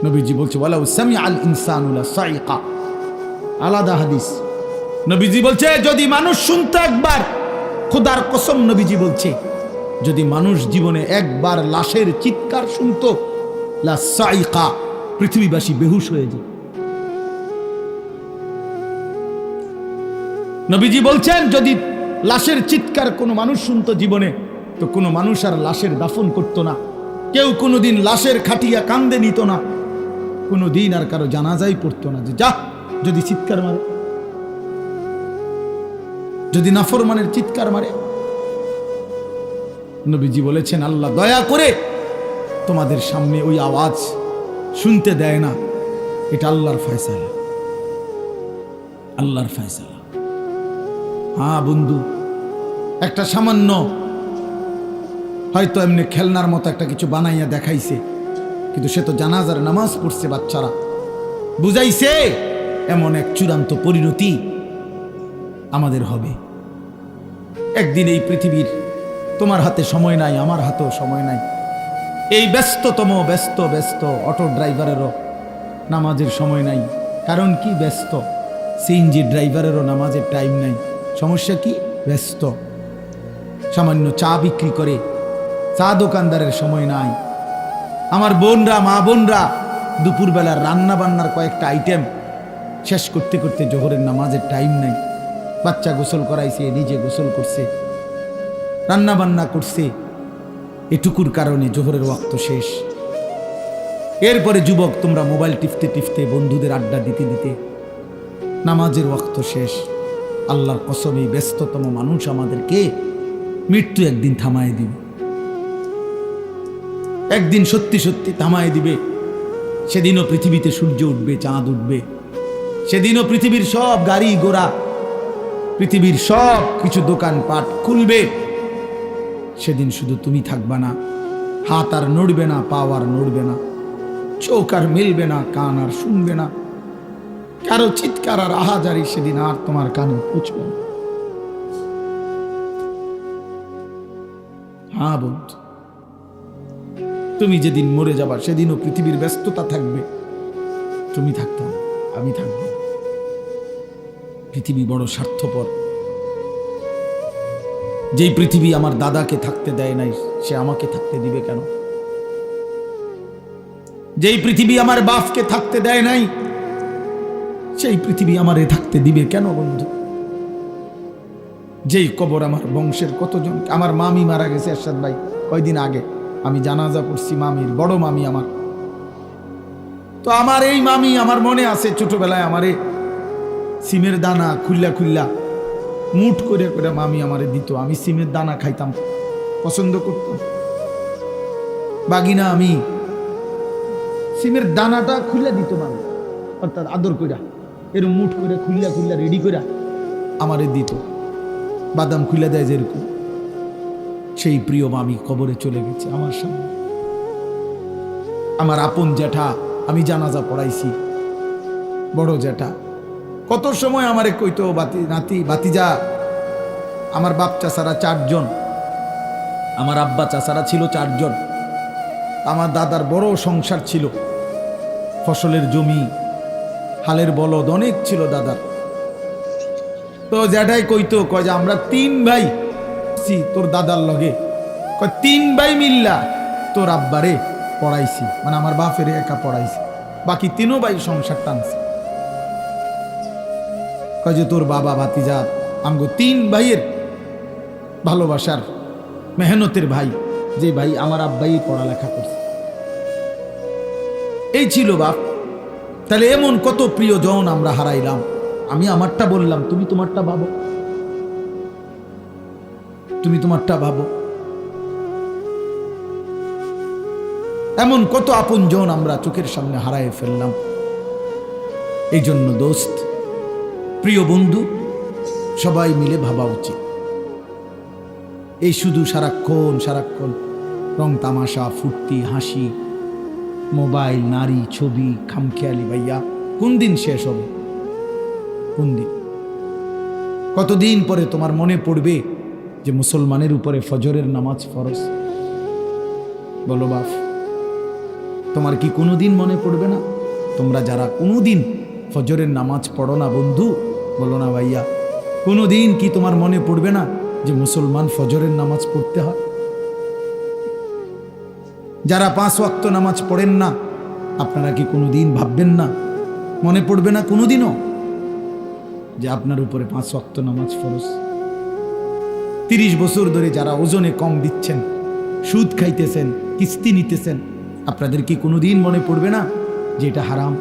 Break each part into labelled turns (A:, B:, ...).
A: নবীজি বলছে ওয়ালাউ সামিআল ইনসানু লাসাইকা, আলাদা হাদিস। নবীজি বলছে যদি মানুষ শুনতো একবার, খোদার কসম নবীজি বলছে যদি মানুষ জীবনে একবার লাশের চিৎকার শুনতো লাসাইকা, পৃথিবীবাসী বেহুশ হয়ে যায়। নবীজি বলছেন যদি লাশের চিৎকার কোনো মানুষ শুনতো জীবনে, তো কোনো মানুষ আর লাশের দাফন করতো না, কেউ কোনোদিন লাশের খাটিয়া কান্দে নিত না, কোনোদিন আর কারো জানাজাই পড়তো না। যে যা, যদি চিৎকার মারে, যদি নাফরমানের চিৎকার মারে। নবীজি বলেছেন আল্লাহ দয়া করে তোমাদের সামনে ওই আওয়াজ শুনতে দেয় না, এটা আল্লাহর ফয়সালা, আল্লাহর ফয়সালা। হ্যাঁ বন্ধু, একটা সামান্য হয়তো এমনি খেলনার মতো একটা কিছু বানাইয়া দেখাইছে, কিন্তু সে তো জানাজার নামাজ পড়ছে, বাচ্চারা বুঝাইছে এমন এক চূড়ান্ত পরিণতি আমাদের হবে একদিন। এই পৃথিবীর তোমার হাতে সময় নাই, আমার হাতেও সময় নাই। এই ব্যস্ততম ব্যস্ত অটো ড্রাইভারেরও নামাজের সময় নাই। কারণ কি? ব্যস্ত। সিএনজি ড্রাইভারেরও নামাজের টাইম নাই। সমস্যা কি? ব্যস্ত। সামান্য চা বিক্রি করে চা দোকানদারের সময় নাই। আমার বোনরা, মা বোনরা দুপুরবেলার রান্না বান্নার কয়েকটা আইটেম শেষ করতে করতে জোহরের নামাজের টাইম নাই। বাচ্চা গোসল করাইছে, নিজে গোসল করছে, রান্না বান্না করছে, এটুকুর কারণে জোহরের ওয়াক্ত শেষ। এরপরে যুবক তোমরা মোবাইল টিপতে টিপতে, বন্ধুদের আড্ডা দিতে দিতে নামাজের ওয়াক্ত শেষ। আল্লাহর কসম এই ব্যস্ততম মানুষ আমাদেরকে মৃত্যু একদিন থামায় দিবে, একদিন সত্যি সত্যি থামায় দিবে। সেদিনও পৃথিবীতে সূর্য উঠবে, চাঁদ উঠবে, সেদিনও পৃথিবীর সব গাড়ি ঘোড়া, পৃথিবীর সব কিছু দোকানপাট খুলবে। সেদিন শুধু তুমি থাকবা না, হাত আর নড়বে না, পা আর নড়বে না, চোখ আর মেলবে না, কান আর শুনবে না, কারো চিৎকার আর আহাজারি সেদিন আর তোমার কানে পৌঁছবে না। হ্যাঁ বন্ধু, তুমি যেদিন মরে যাবা সেদিনও পৃথিবীর ব্যস্ততা থাকবে, তুমি থাকতাম, আমি থাকব। পৃথিবী বড় স্বার্থপর। যেই পৃথিবী আমার দাদাকে থাকতে দেয় নাই, সে আমাকে থাকতে দিবে কেন? যেই পৃথিবী আমার বাপকে থাকতে দেয় নাই, সেই পৃথিবী আমারে থাকতে দিবে কেন বন্ধু? যেই কবর আমার বংশের কতজন, আমার মামি মারা গেছে এরশাদ ভাই কয়দিন আগে, আমি জানাজা পড়ছি মামির, বড় মামি আমার। তো আমার এই মামি, আমার মনে আছে ছোটবেলায় আমারে সিমের দানা খুল্লা খুল্লা মুঠ করে করে মামি আমারে দিত। আমি সিমের দানা খাইতাম, পছন্দ করতাম। বাগিনা আমি সিমের দানাটা খুলে দিত মামি, অর্থাৎ আদর কইরা এরকম মুঠ করে খুল্লা খুল্লা রেডি কইরা আমারে দিত। বাদাম খুলে দেয় যেরকম। সেই প্রিয় মামি কবরে চলে গেছে আমার সামনে। আমার আপন জ্যাঠা, আমি জানাজা পড়াইছি, বড় জ্যাঠা কত সময় আমারে কইতো, নাতি বাতিজা। আমার বাপ চাচারা 4 জন, আমার আব্বা চাচারা ছিল 4 জন। আমার দাদার বড় সংসার ছিল, ফসলের জমি, হালের বলদ অনেক ছিল দাদার। তো জ্যাঠাই কইতো, কয় যে আমরা 3 ভাই তোর দাদার লগে, কয় 3 ভাই মিল্লা তোর আব্বারে পড়াইছি, মানে আমার বাপের একা পড়াইছি, বাকি 3 ভাই সংসার টানছে। কয় যে তোর বাবা ভাতিজা আমগো 3 ভাইয়ের ভালোবাসার মেহনতের ভাই, যে ভাই আমার আব্বাই পড়ালেখা করছে। এই ছিল বাপ। তাহলে এমন কত প্রিয়জন আমরা হারাইলাম। আমি আমারটা বললাম, তুমি তোমারটা ভাবো, তুমি তোমারটা ভাবো। এমন কত আপনজন আমরা চোখের সামনে হারাই ফেললাম। এই জন্য দোস্ত, প্রিয় বন্ধু, সবাই মিলে ভাবা উচিত। এই শুধু সারাক্ষণ সারাক্ষণ রং তামাশা, ফুর্তি, হাসি, মোবাইল, নারী, ছবি, খামখেয়ালি, ভাইয়া কোন দিন শেষ হবে? কোন দিন? কতদিন পরে তোমার মনে পড়বে যে মুসলমানের উপরে ফজরের নামাজ ফরজ? বলো বাপ, তোমার কি কোনোদিন মনে পড়বে না? তোমরা যারা কোনোদিন ফজরের নামাজ পড়ো না বন্ধু, বলো না ভাইয়া, কোনোদিন কি তোমার মনে পড়বে না যে মুসলমান ফজরের নামাজ পড়তে হয়? যারা 5 ওয়াক্ত নামাজ পড়েন না, আপনারা কি কোনোদিন ভাববেন না, মনে পড়বে না কোনোদিনও যে আপনার উপরে 5 ওয়াক্ত নামাজ ফরজ? 30 বছর ধরে যারা ওজনে কম দিচ্ছেন, সুদ খাইতেছেন, কিস্তি নিতেছেন, আপনাদের কি কোনোদিন মনে পড়বে না যে এটা হারাম?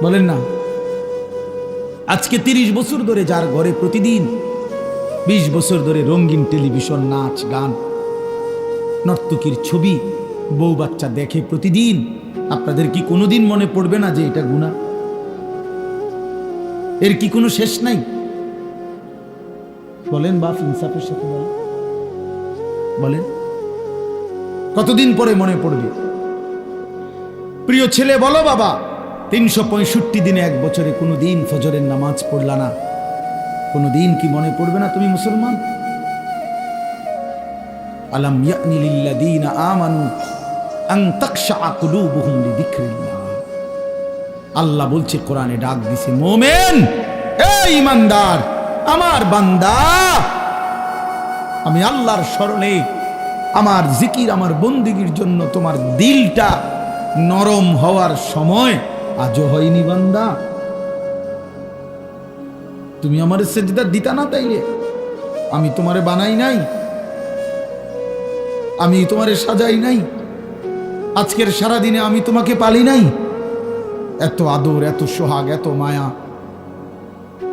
A: বলেন না। আজকে 30 বছর ধরে যার ঘরে প্রতিদিন 20 বছর ধরে রঙিন টেলিভিশন, নাচ গান, নর্তকীর ছবি, বউ বাচ্চা দেখে প্রতিদিন, আপনাদের কি কোনোদিন মনে পড়বে না যে এটা গুনাহ? এর কি কোনো শেষ নাই? বলেন বাপ, ইনসাফের সাথে বলেন, বলেন কতদিন পরে মনে পড়বে? প্রিয় ছেলে বলো বাবা, 365 দিনে 1 বছরে কোনোদিন ফজরের নামাজ পড়লা না, কোনোদিন কি মনে পড়বে না তুমি মুসলমান? আলাম ইয়ানি লিল্লাযীনা আমানু আন তাখশা কুলুবুহুম লিযিকরিল্লাহ। আল্লাহ বলছে, কোরআনে ডাক দিছে, মুমিন, এই ঈমানদার, আমার বান্দা, আমি আল্লাহর স্মরণে, আমার জিকির, আমার বন্দেগীর জন্য তোমার দিলটা নরম হওয়ার সময় আজও হয়নি বান্দা? তুমি আমার সেজদা দিতা না, তাইলে আমি তোমারে বানাই নাই, আমি তোমারে সাজাই নাই, আজকের সারা দিনে আমি তোমাকে পালি নাই? এত আদর, এত সোহাগ, এত মায়া,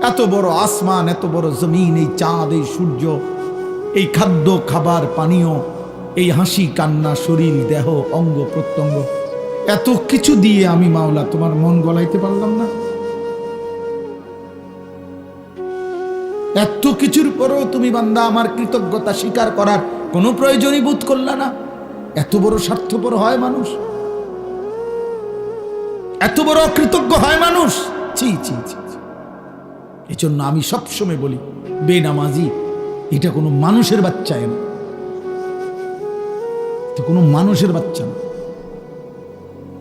A: এত বড় আসমান, এত বড় জমিন, এই চাঁদ, এই সূর্য, এই খাদ্য, খাবার, পানীয়, এই হাসি, কান্না, শরীর, দেহ, অঙ্গ প্রত্যঙ্গ, এত কিছু দিয়ে আমি মাওলা তোমার মন গলাইতে পারলাম না? এত কিছুর পরেও তুমি বান্দা আমার কৃতজ্ঞতা স্বীকার করার কোনো প্রয়োজনই বোধ করলা না? এত বড় স্বার্থপর হয় মানুষ? এত বড় অকৃতজ্ঞ হয় মানুষ? ছি ছি ছি। এই জন্য আমি সবসময় বলি, বেনামাজি এটা কোনো মানুষের বাচ্চা না, তো কোনো মানুষের বাচ্চা না,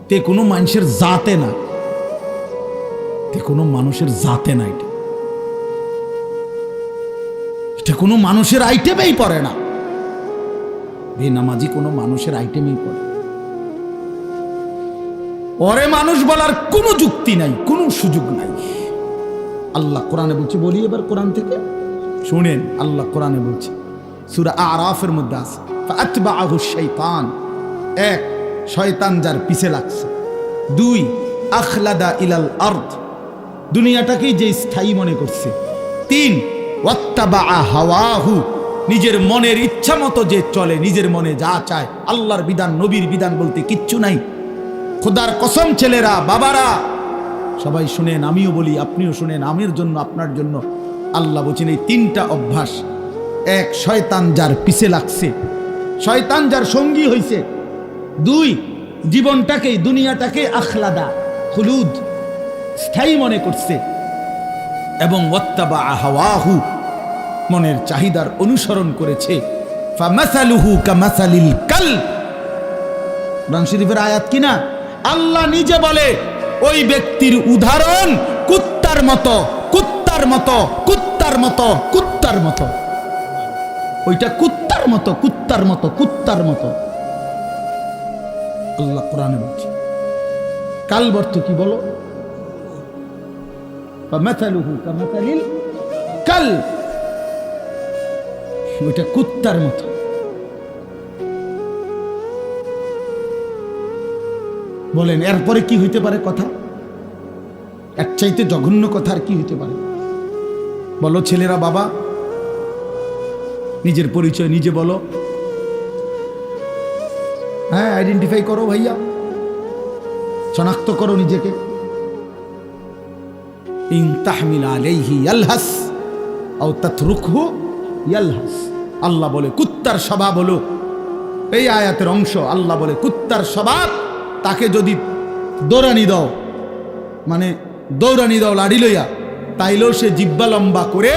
A: তে কোনো মানুষের জাতে না, তে কোনো মানুষের জাতে না, এটা কোনো মানুষের আইটেমেই পড়ে না। বেনামাজি কোনো মানুষের আইটেমেই পড়ে। ওরে মানুষ বলার কোনো যুক্তি নাই, কোনো সুযোগ নাই। আল্লাহ কোরআনে বলছে, বলি এবার কোরআন থেকে শুনেন। আল্লাহ কোরআনে বলছে, সূরা আরাফের মধ্যে আছে, ফাআতবাআহু শাইতান, 1 শয়তান যার পিছে লাগছে, 2 আখলাদা ইলাল আরদ, দুনিয়াটাকেই যে স্থায়ী মনে করছে, 3 ওয়াত্তাবাআ হাওয়াহু, নিজের মনের ইচ্ছা মতো যে চলে, নিজের মনে যা চায়, আল্লাহর বিধান, নবীর বিধান বলতে কিচ্ছু নাই। খোদার কসম, ছেলেরা, বাবারা, সবাই শুনেন, আমিও বলি, আপনিও শুনেন, আমির জন্য, আপনার জন্য। আল্লাহ বলছেন, এই 3টা অভ্যাস, 1 শয়তান যার পিছে লাগছে, শয়তান যার সঙ্গী হইছে, 2 জীবনটাকে, দুনিয়াটাকে আখলাদা, খুলুদ, স্থায়ী মনে করছে, এবং ওয়াত্তাবাআ হাওয়াহু, মনের চাহিদার অনুসরণ করেছে। ফামাসালুহু কামাসালিল কালব, কোরআন শরীফের আয়াত কিনা? আল্লাহ নিজে বলে, ওই ব্যক্তির উদাহরণ কুত্তার মতো, কুত্তার মতো, কুত্তার মতো, কুত্তার মতো। ওইটা কুত্তার মতো, কুত্তার মতো, কুত্তার মতো। আল্লাহ কোরআনে বলছে। কালব অর্থ কি বলো? ফামাসালুহু কামাসালিল কালব, ওইটা কুত্তার মতো। বলেন এরপরে কি হইতে পারে কথা? এর চাইতে জঘন্য কথা আর কি হইতে পারে? বলো ছেলেরা, বাবা, নিজের পরিচয় নিজে বলো। হ্যাঁ, আইডেন্টিফাই করো ভাইয়া, শনাক্ত করো নিজেকে। ইন তাহমিল আলাইহি ইয়ালহাস আও তাতরুকহু ইয়ালহাস, আল্লাহ বলে কুত্তার স্বভাব হলো, এই আয়াতের অংশ। আল্লাহ বলে কুত্তার স্বভাব, তাকে যদি দৌড়ানি দাও, মানে দৌড়ানি দাও লাড়ি লইয়া, তাইলেও সে জিব্বা লম্বা করে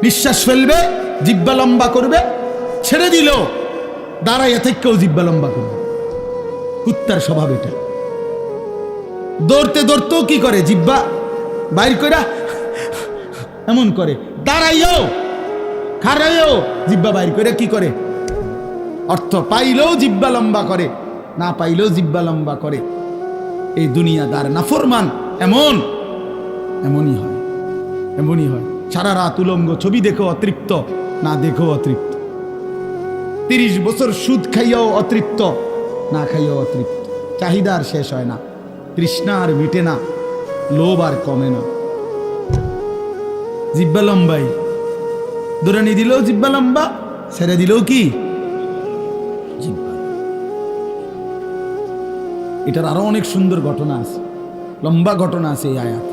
A: নিঃশ্বাস ফেলবে, জিব্বা লম্বা করবে, ছেড়ে দিল দাঁড়াইয়া থেকেও জিব্বা লম্বা করবে। কুত্তার স্বভাব এটা। দৌড়তে দৌড়তেও কি করে, জিব্বা বাইর কইরা এমন করে। দাঁড়াইও খাড়াইও জিব্বা বাইর করে কি করে, অর্থ পাইলেও জিব্বা লম্বা করে, না পাইলেও জিব্বা লম্বা করে। এই দুনিয়াদার নাফরমান এমনই হয়, এমনই হয়। সারা রাত উলঙ্গ ছবি দেখেও অতৃপ্ত, না দেখেও অতৃপ্ত। 30 বছর সুদ খাইয়াও অতৃপ্ত, না খাইয়াও অতৃপ্ত। চাহিদা আর শেষ হয় না, তৃষ্ণা আর মিটে না, লোভ আর কমে না। জিব্বা লম্বাই, দৌড়ানি দিলেও জিব্বা লম্বা, ছেড়ে দিলেও কি জিব্বা। এটার আরো অনেক সুন্দর ঘটনা আছে, লম্বা ঘটনা আছে এই আয়াত।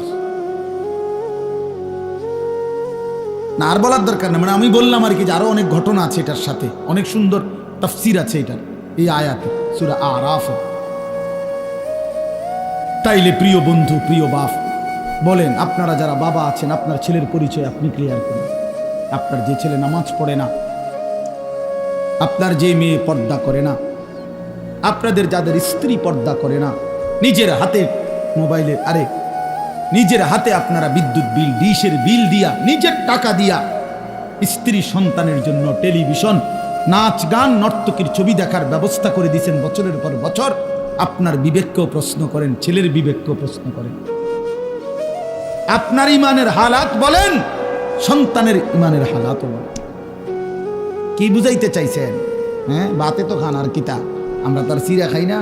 A: না আর বলার দরকার না, মানে আমি বললাম আর কি যে আরো অনেক ঘটনা আছে এটার সাথে, অনেক সুন্দর তাফসীর আছে এটার এই আয়াতে, সূরা আরাফ। তাইলে প্রিয় বন্ধু, প্রিয় বাপ, বলেন আপনারা যারা বাবা আছেন, আপনার ছেলের পরিচয় আপনি ক্লিয়ার করুন। আপনার যে ছেলে নামাজ পড়ে না, আপনার যে মেয়ে পর্দা করে না, আপনাদের যাদের স্ত্রী পর্দা করে না, নিজের হাতে মোবাইলের নিজের হাতে আপনারা বিদ্যুৎ বিল, ডিশের বিল দিয়া, নিজের টাকা দিয়া স্ত্রী সন্তানের জন্য টেলিভিশন, নাচ গান, নর্তকীর ছবি দেখার ব্যবস্থা করে দিয়েছেন বছরের পর বছর। আপনার বিবেককেও প্রশ্ন করেন, ছেলের বিবেককেও প্রশ্ন করেন। আপনার ইমানের হালাত বলেন, সন্তানের ইমানের হালাতও বলেন। কি বুঝাইতে চাইছেন? হ্যাঁ, বাতে তো খান আর কিতা, আমরা তো আর চিরা খাই না।